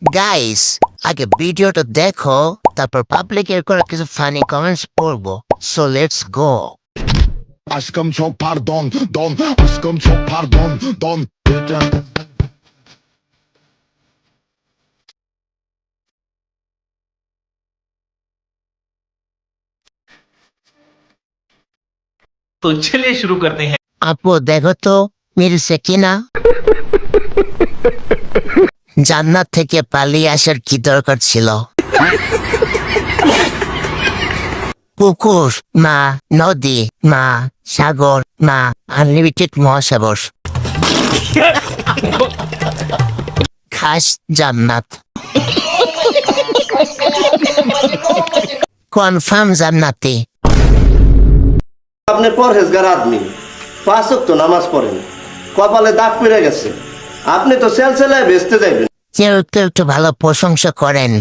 Guys আগে ভিডিওটা দেখো, তারপর পাবলিকের করে কিছু ফানি কমেন্টস পড়বো। So let's go. Aşkım çok pardon, don. Aşkım çok pardon, don. तो चलिए शुरू करते हैं। আপু দেখো তো মিলছে কিনা। জান্নাত থেকে পালিয়ে আসার কি দরকার ছিল? পুকুর না, নদী না, সাগর না, আনলিমিটেড মহাসাগর। খাস জান্নাত, কনফার্ম জান্নাতি। আপনি পরহেজগার আদমি, 5 ওয়াক্ত নামাজ পড়েন, কপালে দাগ পড়ে গেছে, আপনি তো সেলসেলায় বেচতে যাইবেন। কেউ কেউ একটু ভালো প্রশংসা করেন।